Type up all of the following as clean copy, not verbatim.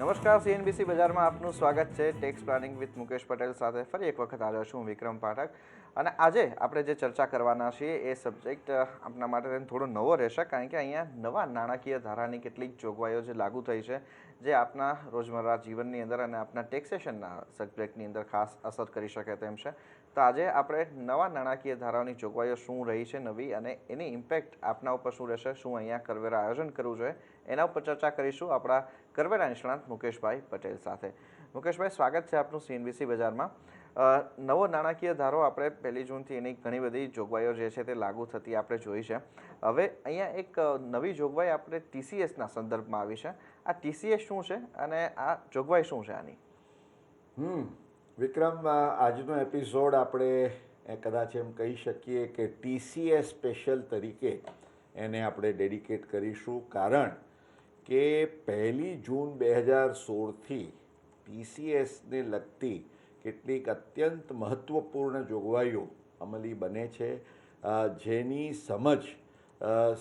નમસ્કાર, સીએનબીસી બજારમાં આપનું સ્વાગત છે. Tax planning with Mukesh Patel સાથે ફરી એક વખત આવ્યો છું વિક્રમ પાઠક. અને આજે આપણે જે ચર્ચા કરવાના છીએ એ સબ્જેક્ટ આપણા માટે થોડો નવો રહેશે, કારણ કે અહીંયા નવા નાણાકીય ધારાની કેટલીક જોગવાઈઓ જે લાગુ થઈ છે, જે આપના રોજમર્રા જીવનની અંદર અને આપના ટેક્સેશનના સબ્જેક્ટની અંદર ખાસ અસર કરી શકે તેમ છે. તો આજે આપણે નવા નાણાકીય ધારાઓની જોગવાઈઓ શું રહી છે નવી, અને એની ઇમ્પેક્ટ આપના ઉપર શું રહેશે, શું અહીંયા કરવેરા આયોજન કરવું જોઈએ, એના ઉપર ચર્ચા કરીશું આપણા કરવેરા નિષ્ણાત મુકેશભાઈ પટેલ સાથે. મુકેશભાઈ, સ્વાગત છે આપનું સીએનબીસી બજારમાં. નવો નાણાકીય ધારો આપણે 1 જૂનથી એની ઘણી બધી જોગવાઈઓ જે છે તે લાગુ થતી આપણે જોઈ છે. હવે અહીંયા એક નવી જોગવાઈ આપણે ટીસીએસના સંદર્ભમાં આવી છે. આ ટીસીએસ શું છે અને આ જોગવાઈ શું છે આની? વિક્રમ, આજનો એપિસોડ આપણે કદાચ એમ કહી શકીએ કે ટીસીએસ સ્પેશિયલ તરીકે એને આપણે ડેડિકેટ કરીશું, કારણ કે 1 જૂન 2016થી ટીસીએસને લગતી કેટલીક અત્યંત મહત્ત્વપૂર્ણ જોગવાઈઓ અમલી બને છે, જેની સમજ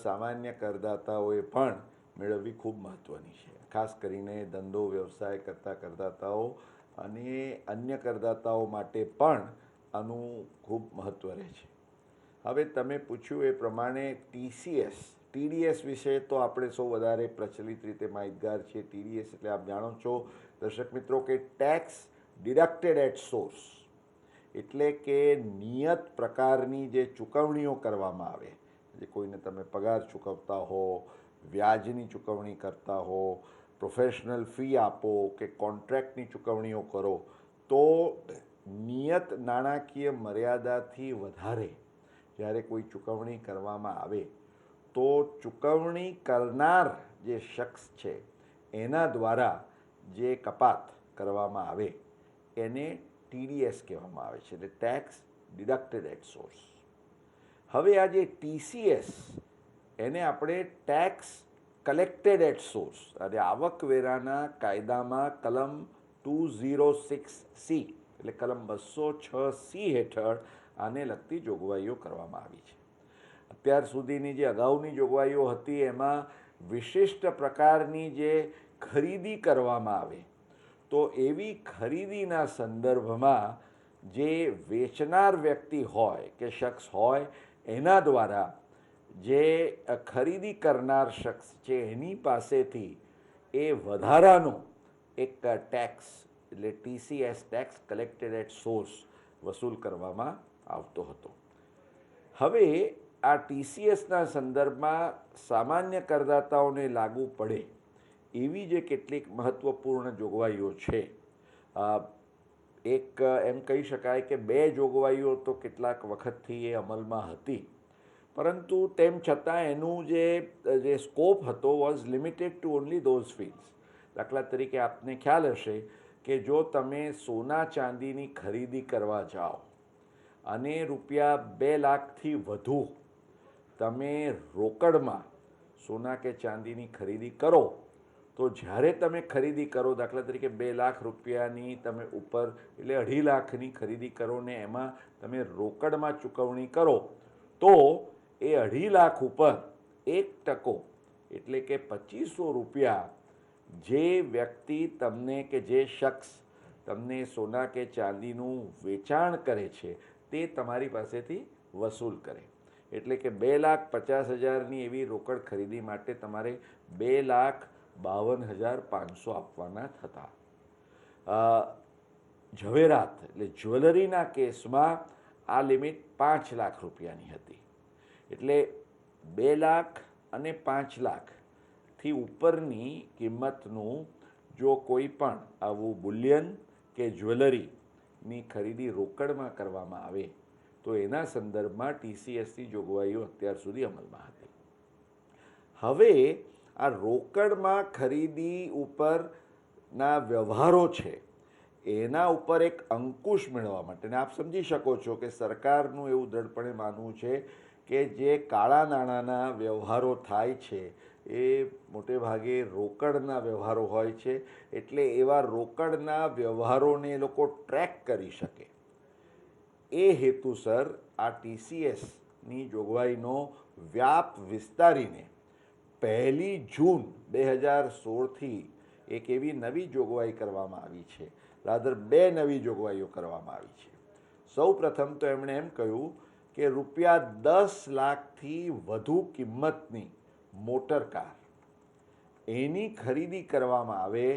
સામાન્ય કરદાતાઓએ પણ મેળવવી ખૂબ મહત્ત્વની છે. ખાસ કરીને ધંધો વ્યવસાય કરતા કરદાતાઓ અને અન્ય કરદાતાઓ માટે પણ આનું ખૂબ મહત્ત્વ રહે છે. હવે તમે પૂછ્યું એ પ્રમાણે ટીડીએસ વિશે તો આપણે સૌ વધારે પ્રચલિત રીતે માહિતગાર છીએ. ટીડીએસ એટલે આપ જાણો છો દર્શક મિત્રો કે ટેક્સ ડિડક્ટેડ એટ સોર્સ, એટલે કે નિયત પ્રકારની જે ચૂકવણીઓ કરવામાં આવે, જે કોઈને તમે પગાર ચૂકવતા હો, વ્યાજની ચૂકવણી કરતા હો, પ્રોફેશનલ ફી આપો કે કોન્ટ્રાક્ટની ચૂકવણીઓ કરો, તો નિયત નાણાકીય મર્યાદાથી વધારે જ્યારે કોઈ ચૂકવણી કરવામાં આવે તો ચૂકવણી કરનાર જે શખ્સ છે એના દ્વારા જે કપાત કરવામાં આવે એને ટીડીએસ કહેવામાં આવે છે, એટલે ટેક્સ ડિડક્ટેડ એટ સોર્સ. હવે આ જે ટીસીએસ એને આપણે ટેક્સ કલેક્ટેડ એટ સોર્સ, અને આવકવેરાના કાયદામાં કલમ 206C એટલે કલમ 206C હેઠળ આને લગતી જોગવાઈઓ કરવામાં આવી છે. અત્યાર સુધીની જે અગાઉની જોગવાઈઓ હતી એમાં વિશિષ્ટ પ્રકારની જે ખરીદી કરવામાં આવે, તો એવી ખરીદીના સંદર્ભમાં જે વેચનાર વ્યક્તિ હોય કે શખ્સ હોય એના દ્વારા જે ખરીદી કરનાર શખ્સ છે એની પાસેથી એ વધારાનો એક ટેક્સ એટલે TCS tax collected at source વસૂલ કરવામાં આવતો હતો. હવે આ ટીસીએસના સંદર્ભમાં સામાન્ય કરદાતાઓને લાગુ પડે એવી જે કેટલીક મહત્ત્વપૂર્ણ જોગવાઈઓ છે, એક એમ કહી શકાય કે 2 જોગવાઈઓ તો કેટલાક વખતથી એ અમલમાં હતી, પરંતુ તેમ છતાં એનું જે સ્કોપ હતો was limited to only those fields. દાખલા તરીકે આપને ખ્યાલ હશે કે જો તમે સોના ચાંદીની ખરીદી કરવા જાઓ અને રૂપિયા 2 લાખથી વધુ તમે રોકડમાં સોના કે ચાંદીની ખરીદી કરો, તો જ્યારે તમે ખરીદી કરો, દાખલા તરીકે 2 લાખ રૂપિયાની તમે ઉપર એટલે 2.5 લાખની ખરીદી કરો ને એમાં તમે રોકડમાં ચૂકવણી કરો, તો એ 2.5 લાખ ઉપર 1% એટલે કે 2500 રૂપિયા જે વ્યક્તિ તમને કે જે શખ્સ તમને સોના કે ચાંદીનું વેચાણ કરે છે તે તમારી પાસેથી વસૂલ કરે. એટલે કે 2,50,000ની એવી રોકડ ખરીદી માટે તમારે 2,52,500 આપવાના થતા. ઝવેરાત એટલે જ્વેલરીના કેસમાં આ લિમિટ 5 લાખ રૂપિયાની હતી. એટલે 2 લાખ અને 5 લાખથી ઉપરની કિંમતનું જો કોઈ પણ આવું બુલિયન કે જ્વેલરીની ખરીદી રોકડમાં કરવામાં આવે તો એના સંદર્ભમાં ટીસીએસની જોગવાઈઓ અત્યાર સુધી અમલમાં હતી. હવે આ રોકડમાં ખરીદી ઉપરના વ્યવહારો છે એના ઉપર એક અંકુશ મેળવવા માટે, અને આપ સમજી શકો છો કે સરકારનું એવું દૃઢપણે માનવું છે કે જે કાળા નાણાંના વ્યવહારો થાય છે એ મોટે ભાગે રોકડના વ્યવહારો હોય છે, એટલે એવા રોકડના વ્યવહારોને એ લોકો ટ્રેક કરી શકે એ હેતુસર આ ટીસીએસની જોગવાઈનો વ્યાપ વિસ્તારીને 1 જૂન 2016થી એક એવી નવી જોગવાઈ કરવામાં આવી છે, રાધર બે નવી જોગવાઈઓ કરવામાં આવી છે. સૌ પ્રથમ તો એમણે એમ કહ્યું કે ₹10,00,000થી વધુ કિંમતની મોટર કાર એની ખરીદી કરવામાં આવે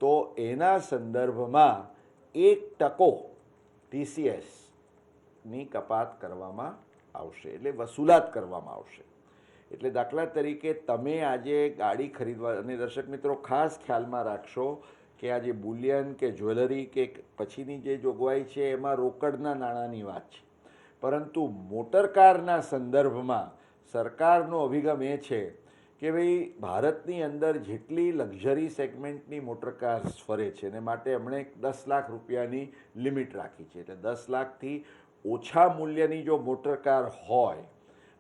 તો એના સંદર્ભમાં 1% TCSની કપાત કરવામાં આવશે, એટલે વસૂલાત કરવામાં આવશે. એટલે દાખલા તરીકે તમે આજે ગાડી ખરીદવા, અને દર્શક મિત્રો ખાસ ખ્યાલમાં રાખશો કે આ જે બુલિયન કે જ્વેલરી કે પછીની જે જોગવાઈ છે એમાં રોકડના નાણાંની વાત છે, પરંતુ મોટરકારના સંદર્ભમાં સરકારનો અભિગમ એ છે કે ભાઈ ભારતની અંદર જેટલી લક્ઝરી સેગમેન્ટની મોટરકાર્સ ફરે છે ને માટે એમણે 10 લાખ રૂપિયાની લિમિટ રાખી છે. એટલે 10 લાખથી ઓછા મૂલ્યની જો મોટરકાર હોય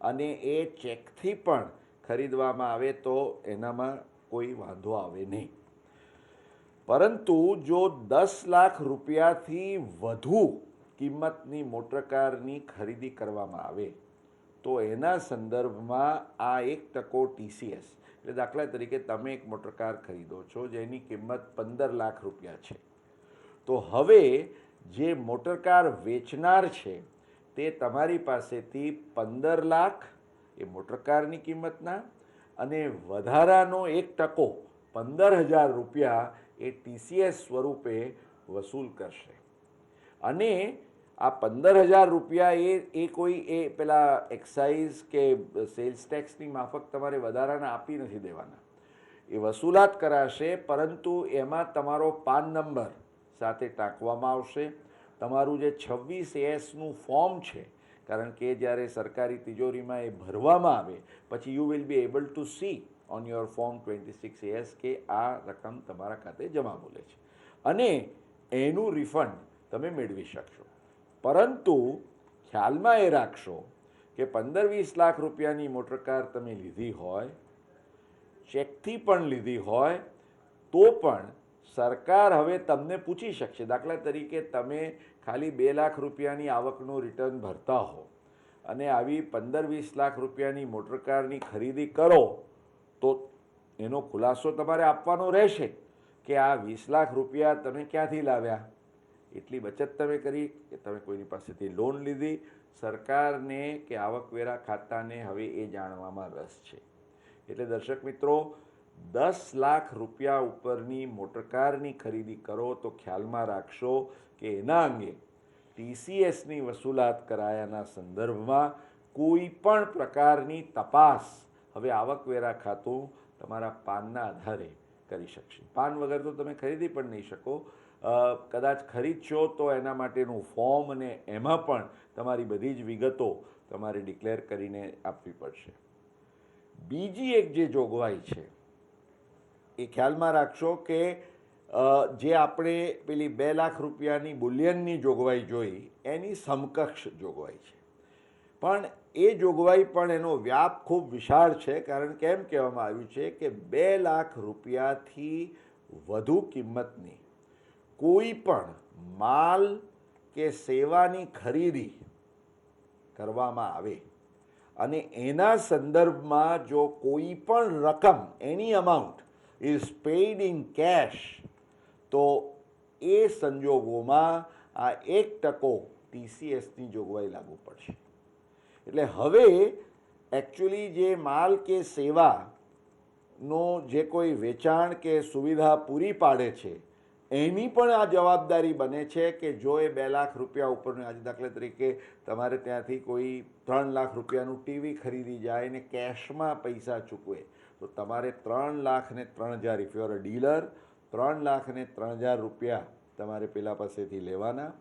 અને એ ચેકથી પણ ખરીદવામાં આવે તો એનામાં કોઈ વાંધો આવે નહીં. પરંતુ જો 10 લાખ રૂપિયાથી વધુ કિંમતની મોટરકારની ખરીદી કરવામાં આવે તો એના સંદર્ભમાં આ 1% TCS, એટલે દાખલા તરીકે તમે એક મોટરકાર ખરીદો છો જેની કિંમત 15 લાખ રૂપિયા છે, તો હવે જે મોટરકાર વેચનાર છે તે તમારી પાસેથી 15 લાખ એ મોટરકારની કિંમતના અને વધારાનો 1% 15,000 રૂપિયા એ TCS સ્વરૂપે વસૂલ કરશે. અને આ 15,000 રૂપિયા એ કોઈ પેલા એક્સાઇઝ કે સેલ્સ ટેક્સની માફક તમારે વધારાના આપી નથી દેવાના, એ વસૂલાત કરાશે, પરંતુ એમાં તમારો પાન નંબર સાથે ટાંકવામાં આવશે. તમારું જે 26ASનું ફોર્મ છે, કારણ કે જ્યારે સરકારી તિજોરીમાં એ ભરવામાં આવે પછી you will be able to C on your form 26AS કે આ રકમ તમારા ખાતે જમા બોલે છે, અને એનું રિફંડ તમે મેળવી શકશો. પરંતુ ખ્યાલમાં એ રાખશો કે 15-20 લાખ રૂપિયાની મોટરકાર તમે લીધી હોય, ચેકથી પણ લીધી હોય, તો પણ સરકાર હવે તમને પૂછી શકશે. દાખલા તરીકે તમે ખાલી 2 લાખ રૂપિયાની આવકનું રિટર્ન ભરતા હો અને આવી 15-20 લાખ રૂપિયાની મોટરકારની ખરીદી કરો તો એનો ખુલાસો તમારે આપવાનો રહેશે કે આ 20 લાખ રૂપિયા તમે ક્યાંથી લાવ્યા, એટલી બચત તમે કરી કે તમે કોઈની પાસેથી લોન લીધી. સરકારને કે આવકવેરા ખાતાને હવે એ જાણવામાં રસ છે. એટલે દર્શક મિત્રો, 10 લાખ રૂપિયા ઉપરની મોટરકારની ખરીદી કરો તો ખ્યાલમાં રાખશો કે એના અંગે TCSની વસૂલાત કરાયાના સંદર્ભમાં કોઈ પણ પ્રકારની તપાસ હવે આવકવેરા ખાતું તમારા પાનના આધારે કરી શકશે. પાન વગર તો તમે ખરીદી પણ નહીં શકો. કદાચ ખરીદશો તો એના માટેનું ફોર્મ અને એમાં પણ તમારી બધી જ વિગતો તમારે ડિક્લેર કરીને આપવી પડશે. બીજી એક જે જોગવાઈ છે એ ખ્યાલમાં રાખશો કે જે આપણે પેલી 2 લાખ રૂપિયાની બુલિયનની જોગવાઈ જોઈ એની સમકક્ષ જોગવાઈ છે, પણ એ જોગવાઈ પણ એનો વ્યાપ ખૂબ વિશાળ છે. કારણ કે એમ કહેવામાં આવ્યું છે કે 2 લાખ રૂપિયાથી વધુ કિંમતની કોઈ પણ માલ કે સેવાની ખરીદી કરવામાં આવે અને એના સંદર્ભમાં જો કોઈ પણ રકમ, એની amount is paid in cash, તો એ સંજોગોમાં આ 1% TCSની જોગવાઈ લાગુ પડશે. એટલે હવે એકચ્યુઅલી જે માલ કે સેવાનો જે કોઈ વેચાણ કે સુવિધા પૂરી પાડે છે એની પણ આ જવાબદારી બને છે કે જો એ 2 લાખ રૂપિયા ઉપરનું, આજે દાખલા તરીકે તમારે ત્યાંથી કોઈ 3 લાખ રૂપિયાનું ટીવી ખરીદી જાય ને કેશમાં પૈસા ચૂકવે તો તમારે 3,03,000, if you are a dealer, 3,03,000 રૂપિયા તમારે પેલા પાસેથી લેવાના.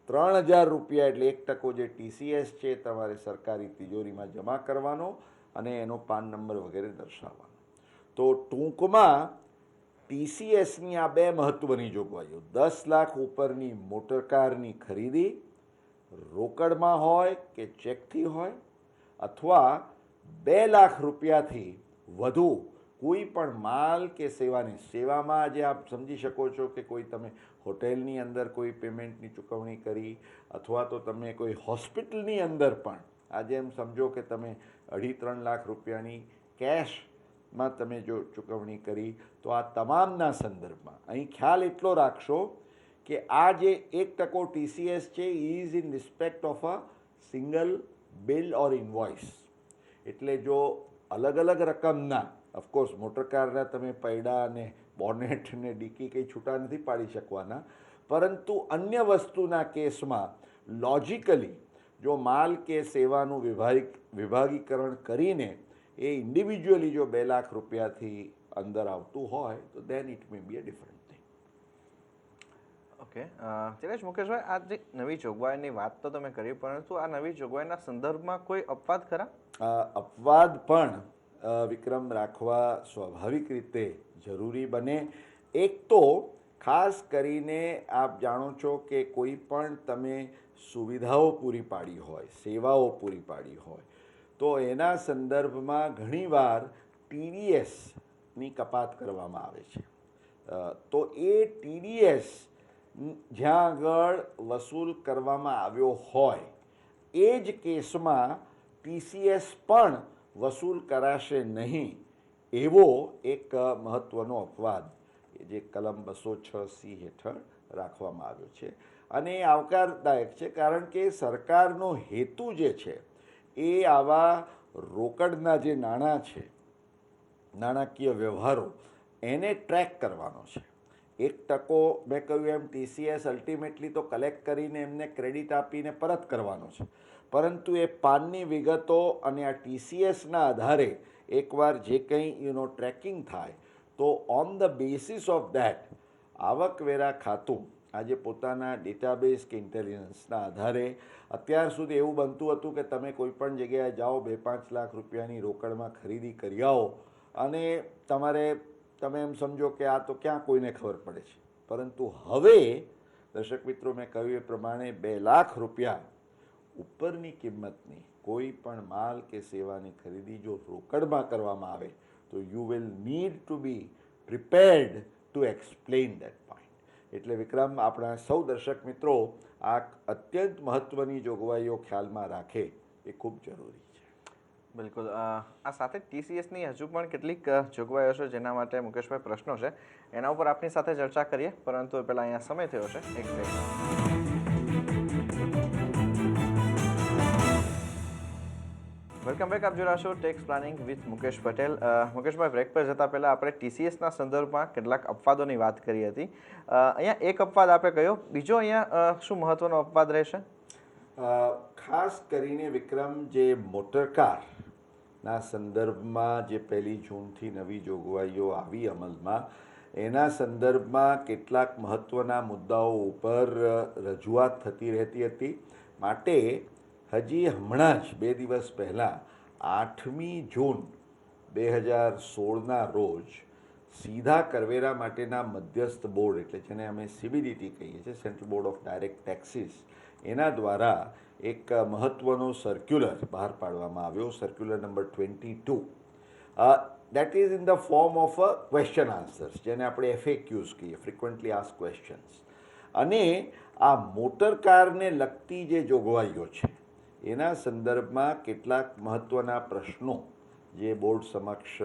3,000 રૂપિયા એટલે 1% જે TCS છે તમારે સરકારી તિજોરીમાં જમા કરવાનો અને એનો પાન નંબર વગેરે દર્શાવવાનો. તો ટૂંકમાં TCSની આ 2 મહત્વની જોગવાઈઓ, 10 લાખ ઉપરની મોટરકારની ખરીદી રોકડમાં હોય કે ચેકથી હોય, અથવા 2 લાખ રૂપિયાથી વધુ કોઈ પણ માલ કે સેવામાં આજે આપ સમજી શકો છો કે કોઈ તમે હોટેલની અંદર કોઈ પેમેન્ટની ચૂકવણી કરી, અથવા તો તમે કોઈ હોસ્પિટલની અંદર પણ આજે એમ સમજો કે તમે 2.5-3 લાખ રૂપિયાની કેશ માં તમે જો ચૂકવણી કરી તો આ તમામના સંદર્ભમાં અહીં ખ્યાલ એટલો રાખશો કે આ જે 1% TCS છે is in respect of a single bill or invoice. એટલે જો અલગ અલગ રકમના ઓફકોર્સ મોટરકારના તમે પૈડા અને બોનેટ ને ડીકી કંઈ છૂટા નથી પાડી શકવાના, પરંતુ અન્ય વસ્તુના કેસમાં લોજિકલી જો માલ કે સેવાનું વિભાગીકરણ કરીને એ ઇન્ડિવિજ્યુઅલી જો 2 લાખ રૂપિયાથી અંદર આવતું હોય તો then it may be a different thing. Okay, ચેલેશ મુકેશભાઈ, આ જે નવી જોગવાઈની વાત તો તમે કરી, પરંતુ આ નવી જોગવાઈના સંદર્ભમાં કોઈ અપવાદ ખરા? અપવાદ પણ વિક્રમ રાખવા સ્વાભાવિક રીતે જરૂરી બને. એક તો ખાસ કરીને આપ જાણો છો કે કોઈ પણ તમે સુવિધાઓ પૂરી પાડી હોય, સેવાઓ પૂરી પાડી હોય, તો એના સંદર્ભમાં ઘણીવાર TDSની કપાત કરવામાં આવે છે. તો એ TDS જ્યાં આગળ વસૂલ કરવામાં આવ્યો હોય એ જ કેસમાં TCS પણ વસૂલ કરાશે નહીં, એવો એક મહત્ત્વનો અપવાદ જે કલમ 206C હેઠળ રાખવામાં આવ્યો છે. અને એ આવકારદાયક છે, કારણ કે સરકારનો હેતુ જે છે એ આવા રોકડના જે નાણાં છે, નાણાકીય વ્યવહારો, એને ટ્રેક કરવાનો છે. 1% મેં કહ્યું એમ TCS અલ્ટિમેટલી તો કલેક્ટ કરીને એમને ક્રેડિટ આપીને પરત કરવાનો છે, પરંતુ એ પાનની વિગતો અને આ TCSના આધારે એકવાર જે કંઈ ટ્રેકિંગ થાય તો on the basis of that આવકવેરા ખાતું આજે પોતાના ડેટાબેઝ કે ઇન્ટેલિજન્સના આધારે અત્યાર સુધી એવું બનતું હતું કે તમે કોઈ પણ જગ્યાએ જાઓ 2-5 લાખ રૂપિયાની રોકડમાં ખરીદી કરી આવો અને તમે એમ સમજો કે આ તો ક્યાં કોઈને ખબર પડે છે. પરંતુ હવે દર્શક મિત્રો, મેં કહ્યું એ પ્રમાણે 2 લાખ રૂપિયા ઉપરની કિંમતની કોઈ પણ માલ કે સેવાની ખરીદી જો રોકડમાં કરવામાં આવે તો you will need to be prepared to explain that point. એટલે વિક્રમ, આપણા સૌ દર્શક મિત્રો આ અત્યંત મહત્ત્વની જોગવાઈઓ ખ્યાલમાં રાખે એ ખૂબ જરૂરી છે. બિલકુલ. આ સાથે TCSની હજુ પણ કેટલીક જોગવાઈઓ છે જેના માટે મુકેશભાઈ પ્રશ્નો છે, એના ઉપર આપની સાથે ચર્ચા કરીએ, પરંતુ પહેલાં અહીંયા સમય થયો છે એક બ્રેક. Welcome back. આપ જોઈ રહ્યા છો tax planning with Mukesh Patel. મુકેશભાઈ, બ્રેક પર જતાં પહેલાં આપણે TCSના સંદર્ભમાં કેટલાક અપવાદોની વાત કરી હતી. અહીંયા એક અપવાદ આપે કયો, બીજો અહીંયા શું મહત્વનો અપવાદ રહેશે? ખાસ કરીને વિક્રમ, જે મોટરકારના સંદર્ભમાં જે 1 જૂનથી નવી જોગવાઈઓ આવી અમલમાં, એના સંદર્ભમાં કેટલાક મહત્ત્વના મુદ્દાઓ ઉપર રજૂઆત થતી રહેતી હતી. માટે હજી હમણાં જ 2 દિવસ પહેલાં 8મી જૂન 2016ના રોજ સીધા કરવેરા માટેના મધ્યસ્થ બોર્ડ, એટલે જેને અમે CBDT કહીએ છીએ, central board of direct taxes, એના દ્વારા એક મહત્ત્વનો સર્ક્યુલર બહાર પાડવામાં આવ્યો, circular number 22. That is in the form of a question answers, જેને આપણે FAQs કહીએ, ફ્રિકવન્ટલી આસ્ક ક્વેશ્ચન્સ. અને આ મોટર કારને લગતી જે જોગવાઈઓ છે એના સંદર્ભમાં કેટલાક મહત્ત્વના પ્રશ્નો જે બોર્ડ સમક્ષ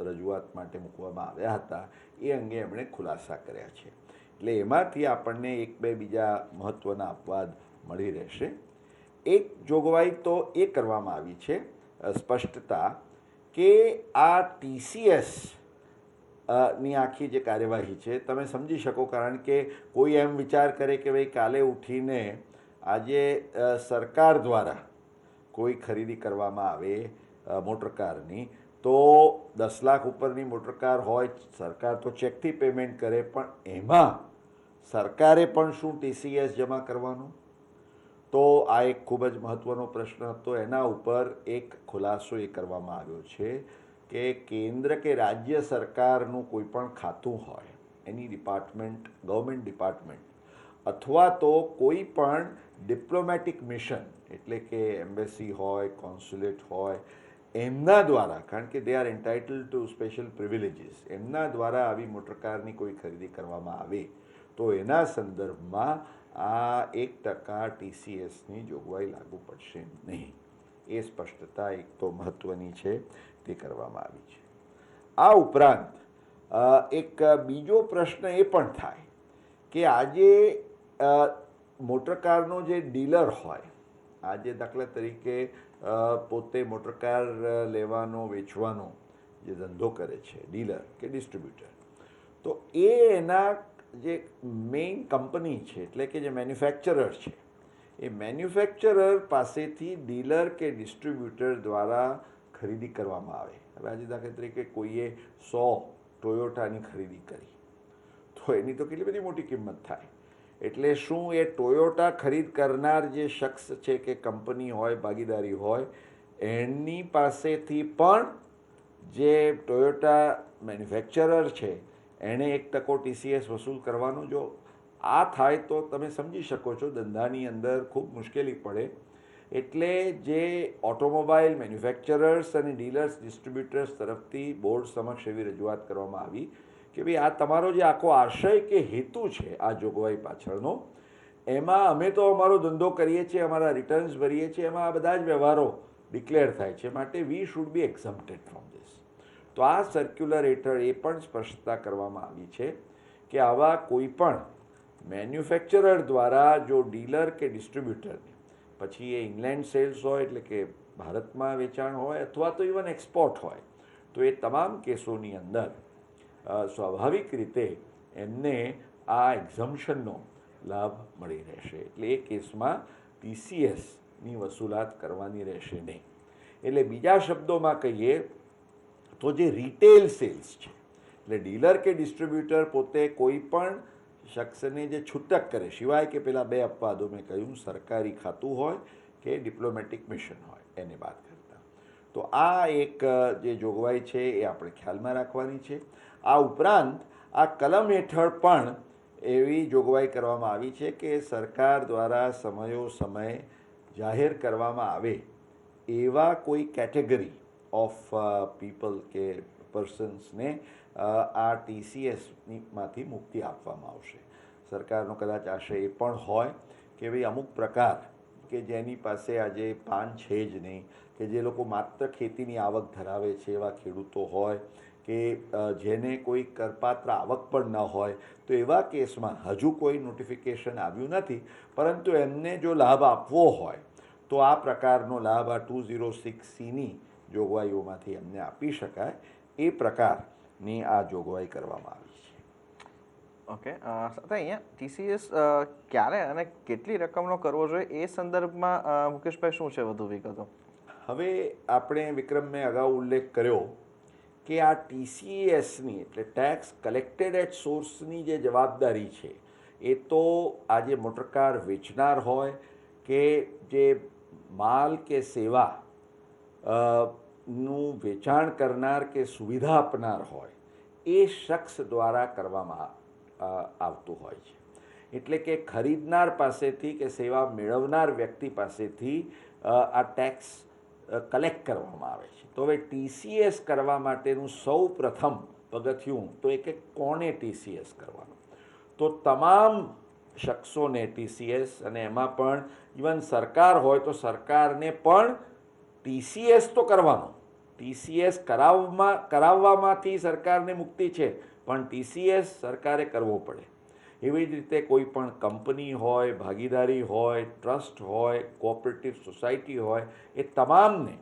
રજૂઆત માટે મૂકવામાં આવ્યા હતા એ અંગે એમણે ખુલાસા કર્યા છે. એટલે એમાંથી આપણને 1-2 બીજા મહત્ત્વના અપવાદ મળી રહેશે. એક જોગવાઈ તો એ કરવામાં આવી છે, સ્પષ્ટતા, કે આ TCS ની આખી જે કાર્યવાહી છે તમે સમજી શકો, કારણ કે કોઈ એમ વિચાર કરે કે ભાઈ કાલે ઉઠીને આજે સરકાર દ્વારા કોઈ ખરીદી કરવામાં આવે મોટરકારની, તો 10 લાખ ઉપરની મોટરકાર હોય, સરકાર તો ચેકથી પેમેન્ટ કરે, પણ એમાં સરકારે પણ શું TCS જમા કરવાનું? તો આ એક ખૂબ જ મહત્ત્વનો પ્રશ્ન હતો. એના ઉપર એક ખુલાસો એ કરવામાં આવ્યો છે કે કેન્દ્ર કે રાજ્ય સરકારનું કોઈ પણ ખાતું હોય, એની ડિપાર્ટમેન્ટ, ગવર્મેન્ટ ડિપાર્ટમેન્ટ, અથવા તો કોઈ પણ ડિપ્લોમેટિક મિશન, એટલે કે એમ્બેસી હોય, કોન્સ્યુલેટ હોય, એમના દ્વારા, કારણ કે they are entitled to special privileges, એમના દ્વારા આવી મોટરકારની કોઈ ખરીદી કરવામાં આવે તો એના સંદર્ભમાં આ 1% TCSની જોગવાઈ લાગુ પડશે નહીં. એ સ્પષ્ટતા એક તો મહત્ત્વની છે, તે કરવામાં આવી છે. આ ઉપરાંત એક બીજો પ્રશ્ન એ પણ થાય કે આજે મોટરકારનો જે ડીલર હોય, આજે દાખલા તરીકે પોતે મોટરકાર લેવાનો વેચવાનો જે ધંધો કરે છે ડીલર કે ડિસ્ટ્રીબ્યુટર, તો એના જે મેઇન કંપની છે એટલે કે જે મેન્યુફેક્ચરર છે, એ મેન્યુફેક્ચરર પાસેથી ડીલર કે ડિસ્ટ્રીબ્યુટર દ્વારા ખરીદી કરવામાં આવે. હવે આજે દાખલા તરીકે કોઈએ 100 ટોયોટાની ખરીદી કરી તો એની તો કેટલી બધી મોટી કિંમત થાય. એટલે શું એ ટોયોટા ખરીદ કરનાર જે શખ્સ છે કે કંપની હોય, ભાગીદારી હોય, એની પાસેથી પણ જે ટોયોટા મેન્યુફેક્ચરર છે એણે 1% TCS વસૂલ કરવાનો. જો આ થાય તો તમે સમજી શકો છો ધંધાની અંદર ખૂબ મુશ્કેલી પડે. એટલે જે ઓટોમોબાઈલ મેન્યુફેક્ચરર્સ અને ડીલર્સ ડિસ્ટ્રીબ્યુટર્સ તરફથી બોર્ડ સમક્ષ એવી રજૂઆત કરવામાં આવી કે ભાઈ આ તમારો જે આખો આશય કે હેતુ છે આ જોગવાઈ પાછળનો, એમાં અમે તો અમારો ધંધો કરીએ છીએ, અમારા રિટર્ન્સ ભરીએ છીએ, એમાં આ બધા જ વ્યવહારો ડિક્લેર થાય છે, માટે we should be exempted from this. તો આ સર્ક્યુલર હેઠળ એ પણ સ્પષ્ટતા કરવામાં આવી છે કે આવા કોઈ પણ મેન્યુફેક્ચરર દ્વારા જો ડીલર કે ડિસ્ટ્રીબ્યુટરને, પછી એ ઇંગ્લેન્ડ સેલ્સ હોય એટલે કે ભારતમાં વેચાણ હોય અથવા તો ઇવન એક્સપોર્ટ હોય, તો એ તમામ કેસોની અંદર સ્વાભાવિક રીતે એમને આ એક્ઝમ્પશનનો લાભ મળી રહેશે. એટલે એ કેસમાં TCSની વસૂલાત કરવાની રહેશે નહીં. એટલે બીજા શબ્દોમાં કહીએ તો જે રિટેલ સેલ્સ છે, એટલે ડીલર કે ડિસ્ટ્રીબ્યુટર પોતે કોઈ પણ શખ્સને જે છૂટક કરે, સિવાય કે પેલા 2 અપવાદો મેં કહ્યું, સરકારી ખાતું હોય કે ડિપ્લોમેટિક મિશન હોય, એને બાદ કરતા. તો આ એક જે જોગવાઈ છે એ આપણે ખ્યાલમાં રાખવાની છે. આ ઉપરાંત આ કલમ હેઠળ પણ એવી જોગવાઈ કરવામાં આવી છે કે સરકાર દ્વારા સમયે જાહેર કરવામાં આવે એવા કોઈ કેટેગરી ઓફ પીપલ કે પર્સન્સને આ TCSમાંથી મુક્તિ આપવામાં આવશે. સરકારનો કદાચ આશય એ પણ હોય કે ભાઈ અમુક પ્રકાર કે જેની પાસે આજે પાન છે જ નહીં, કે જે લોકો માત્ર ખેતીની આવક ધરાવે છે એવા ખેડૂતો હોય, કે જેને કોઈ કરપાત્ર આવક પણ ન હોય, તો એવા કેસમાં હજુ કોઈ નોટિફિકેશન આવ્યું નથી, પરંતુ એમને જો લાભ આપવો હોય તો આ પ્રકારનો લાભ આ 206Cની જોગવાઈઓમાંથી એમને આપી શકાય. એ પ્રકારની આ જોગવાઈ કરવામાં આવી છે. ઓકે, સાથે અહીંયા TCS ક્યારે અને કેટલી રકમનો કરવો જોઈએ એ સંદર્ભમાં મુકેશભાઈ શું છે વધુ વિગતો? હવે આપણે વિક્રમ મેં અગાઉ ઉલ્લેખ કર્યો કે આ TCSની એટલે ટેક્સ કલેક્ટેડ એટ સોર્સની જે જવાબદારી છે એ તો આજે મોટરકાર વેચનાર હોય કે જે માલ કે સેવા નું વેચાણ કરનાર કે સુવિધા આપનાર હોય એ શખ્સ દ્વારા કરવામાં આવતું હોય છે. એટલે કે ખરીદનાર પાસેથી કે સેવા મેળવનાર વ્યક્તિ પાસેથી આ ટેક્સ કલેક્ટ કરવામાં આવે છે. તો હવે TCS કરવા માટેનું સૌ પ્રથમ પગથિયું તો એ કે કોને TCS કરવાનું? તો તમામ શખ્સોને TCS, અને એમાં પણ ઇવન સરકાર હોય તો સરકારને પણ TCS તો કરવાનો. TCS કરાવવામાંથી સરકારને મુક્તિ છે, પણ TCS સરકારે કરવો પડે. એવી જ રીતે કોઈ પણ કંપની હોય, ભાગીદારી હોય, ટ્રસ્ટ હોય, કોઓપરેટિવ સોસાયટી હોય, એ તમામને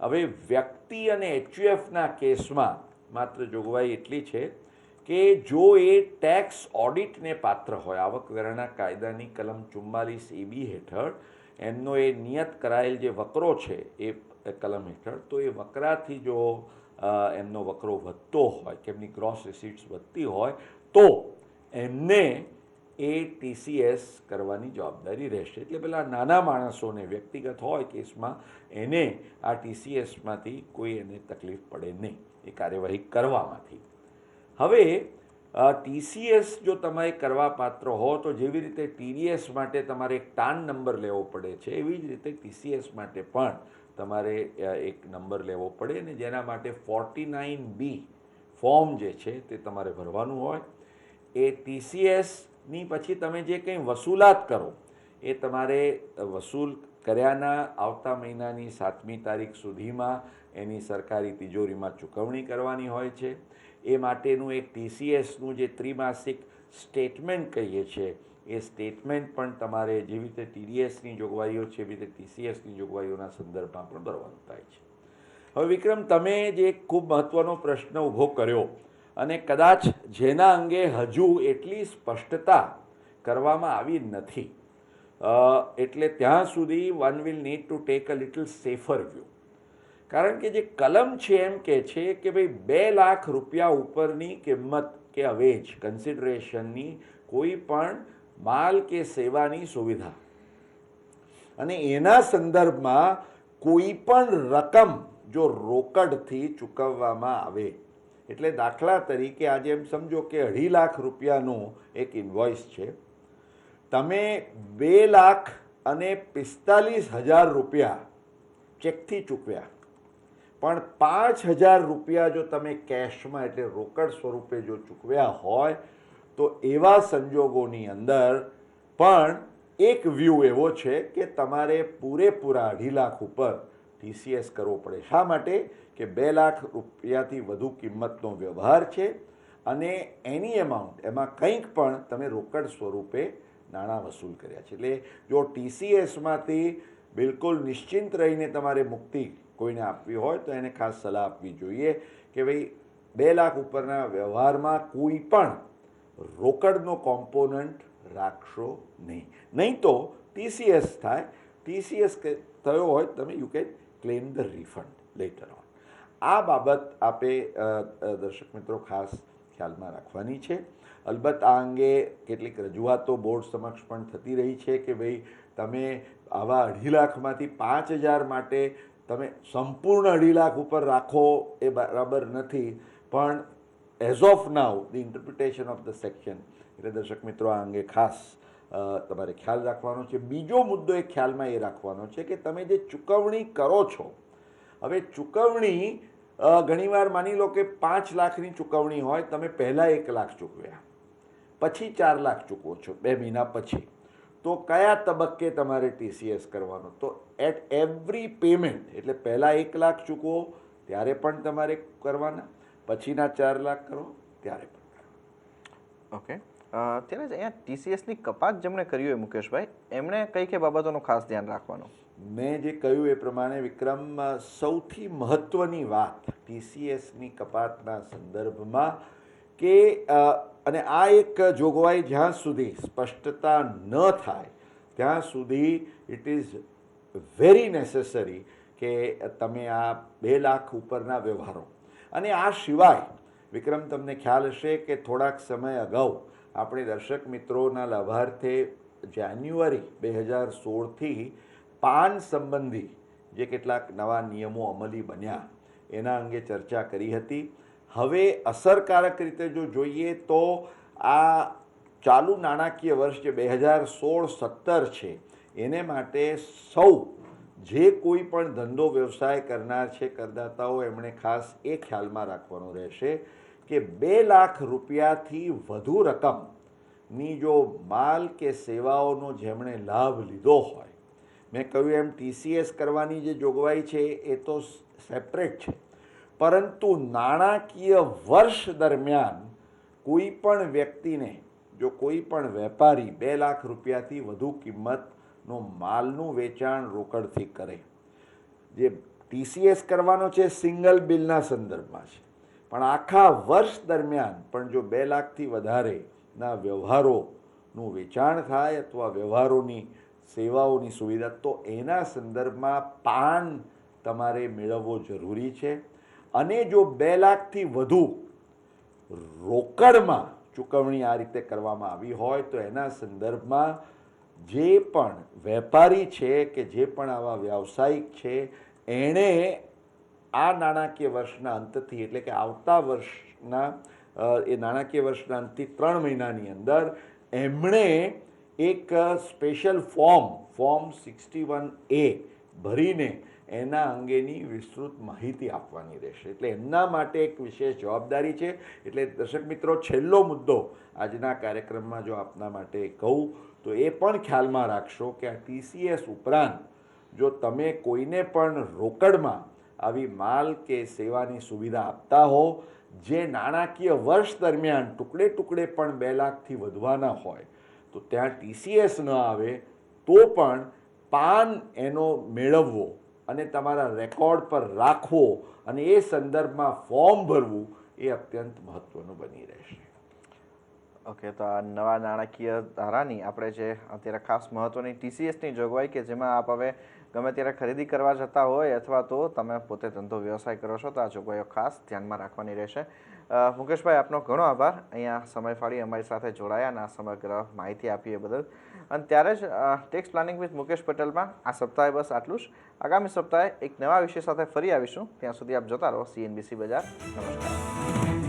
હવે વ્યક્તિ અને HUFના કેસમાં માત્ર જોગવાઈ એટલી છે કે જો એ ટેક્સ ઓડિટને પાત્ર હોય, આવકવેરાના કાયદાની કલમ 44 AB હેઠળ એમનો એ નિયત કરાયેલ જે વકરો છે એ કલમ હેઠળ, તો એ વકરાથી જો એમનો વકરો વધતો હોય કે એમની ગ્રોસ રિસીટ્સ વધતી હોય તો એમને એ TCS કરવાની જવાબદારી રહેશે. એટલે પેલા નાના માણસોને વ્યક્તિગત હોય કેસમાં એને આ TCSમાંથી કોઈ એને તકલીફ પડે નહીં એ કાર્યવાહી કરવામાંથી. હવે TCS જો તમે કરવા પાત્ર હો તો જેવી રીતે TDS માટે તમારે એક TAN નંબર લેવો પડે છે, એવી જ રીતે TCS માટે પણ તમારે એક નંબર લેવો પડે, અને જેના માટે 49B ફોર્મ જે છે તે તમારે ભરવાનું હોય. એ TCSની પછી તમે જે કંઈ વસૂલાત કરો એ તમારે વસૂલ કર્યાના આવતા મહિનાની 7મી તારીખ સુધીમાં એની સરકારી તિજોરીમાં ચૂકવણી કરવાની હોય છે. એ માટેનું એક TCSનું જે ત્રિમાસિક સ્ટેટમેન્ટ કહીએ છીએ એ સ્ટેટમેન્ટ પણ તમારે જેવી રીતે TDSની જોગવાઈઓ છે એવી રીતે TCSની જોગવાઈઓના સંદર્ભમાં પણ ભરવાનું થાય છે. હવે વિક્રમ, તમે જે એક ખૂબ મહત્ત્વનો પ્રશ્ન ઊભો કર્યો અને કદાચ જેના અંગે હજુ એટલી સ્પષ્ટતા કરવામાં આવી નથી, એટલે ત્યાં સુધી one will need to take a little safer view. કારણ કે જે કલમ છે એમ કહે છે કે ભાઈ 2 લાખ રૂપિયા ઉપરની કિંમત કે અવેજ કન્સિડરેશનની કોઈ પણ માલ કે સેવાની સુવિધા અને એના સંદર્ભમાં કોઈ પણ રકમ જો રોકડથી ચૂકવવામાં આવે, એટલે દાખલા તરીકે આજે એમ સમજો કે 2.5 લાખ રૂપિયાનું એક ઇન્વોઇસ છે, તમે 2,45,000 રૂપિયા ચેકથી ચૂકવ્યા, પણ 5,000 રૂપિયા જો તમે કેશમાં એટલે રોકડ સ્વરૂપે જો ચૂકવ્યા હોય તો એવા સંજોગોની અંદર પણ એક વ્યૂ એવો છે કે તમારે પૂરેપૂરા 2.5 લાખ ઉપર TCS કરવો પડે. શા માટે? કે 2 લાખ રૂપિયાથી વધુ કિંમતનો વ્યવહાર છે અને એની અમાઉન્ટ એમાં કંઈક પણ તમે રોકડ સ્વરૂપે નાણાં વસૂલ કર્યા છે. એટલે જો TCSમાંથી બિલકુલ નિશ્ચિંત રહીને તમારે મુક્તિ કોઈને આપવી હોય તો એને ખાસ સલાહ આપવી જોઈએ કે ભાઈ 2 લાખ ઉપરના વ્યવહારમાં કોઈ પણ રોકડનો કોમ્પોનન્ટ રાખશો નહીં. નહીં તો TCS થાય. TCS થયો હોય તમે you can claim the refund letter on. આ બાબત આપે દર્શક મિત્રો ખાસ ખ્યાલમાં રાખવાની છે. અલબત્ત આ અંગે કેટલીક રજૂઆતો બોર્ડ સમક્ષ પણ થતી રહી છે કે ભાઈ તમે આવા 2.5 લાખમાંથી 5,000 માટે તમે સંપૂર્ણ 2.5 લાખ ઉપર રાખો એ બરાબર નથી. પણ as of now the interpretation of the section, એટલે દર્શક મિત્રો આ અંગે ખાસ તમારે ખ્યાલ રાખવાનો છે. બીજો મુદ્દો એ ખ્યાલમાં એ રાખવાનો છે કે તમે જે ચૂકવણી કરો છો, હવે ચૂકવણી ઘણીવાર માની લો કે 5 લાખની ચૂકવણી હોય, તમે પહેલાં 1 લાખ ચૂકવ્યા, પછી 4 લાખ ચૂકવો છો 2 મહિના પછી, તો કયા તબક્કે તમારે TCS કરવાનો? તો એટ એવરી પેમેન્ટ, એટલે પહેલાં 1 લાખ ચૂકવો ત્યારે પણ તમારે કરવાના, પછીના 4 લાખ કરો ત્યારે પણ કરવાના. ઓકે, ત્યારે જ અહીંયા TCSની કપાત જેમણે કર્યું હોય મુકેશભાઈ, એમણે કઈ કઈ બાબતોનું ખાસ ધ્યાન રાખવાનું? મેં જે કહ્યું એ પ્રમાણે વિક્રમ, સૌથી મહત્ત્વની વાત TCSની કપાતના સંદર્ભમાં કે અને આ એક જોગવાઈ જ્યાં સુધી સ્પષ્ટતા ન થાય ત્યાં સુધી ઇટ ઇઝ વેરી નેસેસરી કે તમે આ 2 લાખ ઉપરના વ્યવહારો, અને આ સિવાય વિક્રમ તમને ખ્યાલ હશે કે થોડાક સમય અગાઉ આપણે દર્શક મિત્રોના લાભાર્થે જાન્યુઆરી 2016થી પાન સંબંધી જે કેટલાક નવા નિયમો અમલી બન્યા એના અંગે ચર્ચા કરી હતી. હવે અસરકારક રીતે જો જોઈએ તો આ ચાલુ નાણાકીય વર્ષ જે 2016-17 છે એને માટે સૌ જે કોઈ પણ ધંધો વ્યવસાય કરનાર છે કરદાતાઓ, એમણે ખાસ એ ખ્યાલમાં રાખવાનું રહેશે કે 2 લાખ રૂપિયાથી વધુ રકમની જો માલ કે સેવાઓનો જેમણે લાભ લીધો હોય, મેં કહ્યું એમ TCS કરવાની જે જોગવાઈ છે એ તો સેપરેટ છે, પરંતુ નાણાકીય વર્ષ દરમિયાન કોઈ પણ વ્યક્તિને, જો કોઈ પણ વેપારી 2 લાખ રૂપિયાથી વધુ કિંમતનો માલનું વેચાણ રોકડથી કરે, જે TCS કરવાનો છે સિંગલ બિલના સંદર્ભમાં છે, પણ આખા વર્ષ દરમિયાન પણ જો 2 લાખથી વધારેના વ્યવહારોનું વેચાણ થાય અથવા વ્યવહારોની સેવાઓની સુવિધા, તો એના સંદર્ભમાં પાન તમારે મેળવવો જરૂરી છે. અને જો 2 લાખથી વધુ રોકડમાં ચૂકવણી આ રીતે કરવામાં આવી હોય તો એના સંદર્ભમાં જે પણ વેપારી છે કે જે પણ આવા વ્યાવસાયિક છે એણે આ નાણાકીય વર્ષના અંતથી, એટલે કે આવતા વર્ષના એ નાણાકીય વર્ષના અંતથી 3 મહિનાની અંદર એમણે એક સ્પેશિયલ ફોર્મ 61A ભરીને એના અંગેની વિસ્તૃત માહિતી આપવાની રહેશે. એટલે એમના માટે એક વિશેષ જવાબદારી છે. એટલે દર્શક મિત્રો, છેલ્લો મુદ્દો આજના કાર્યક્રમમાં જો આપના માટે કહું તો એ પણ ખ્યાલમાં રાખશો કે આ TCS ઉપરાંત જો તમે કોઈને પણ રોકડમાં આવી માલ કે સેવાની સુવિધા આપતા હો જે નાણાકીય વર્ષ દરમિયાન ટુકડે ટુકડે પણ 2 લાખથી વધવાના હોય તો ત્યાં TCS ન આવે તો પણ પાન એનો મેળવવો અને તમારા રેકોર્ડ પર રાખવો અને એ સંદર્ભમાં ફોર્મ ભરવું એ અત્યંત મહત્વનું બની રહેશે. ઓકે, તો આ નવા નાણાકીય ધારાની આપણે જે અત્યારે ખાસ મહત્વની TCSની જોગવાઈ કે જેમાં આપ હવે ગમે ત્યારે ખરીદી કરવા જતા હોય અથવા તો તમે પોતે ધંધો વ્યવસાય કરો છો તો આ જોગવાઈઓ ખાસ ધ્યાનમાં રાખવાની રહેશે. મુકેશભાઈ, આપનો ઘણો આભાર અહીંયા સમય ફાળી અમારી સાથે જોડાયા અને આ સમગ્ર માહિતી આપી એ બદલ. અને ત્યારે જ ટેક્સ પ્લાનિંગ વિથ મુકેશ પટેલમાં આ સપ્તાહે બસ આટલું જ. આગામી સપ્તાહે એક નવા વિષય સાથે ફરી આવીશું. ત્યાં સુધી આપ જોતા રહો CNBC બજાર. નમસ્કાર.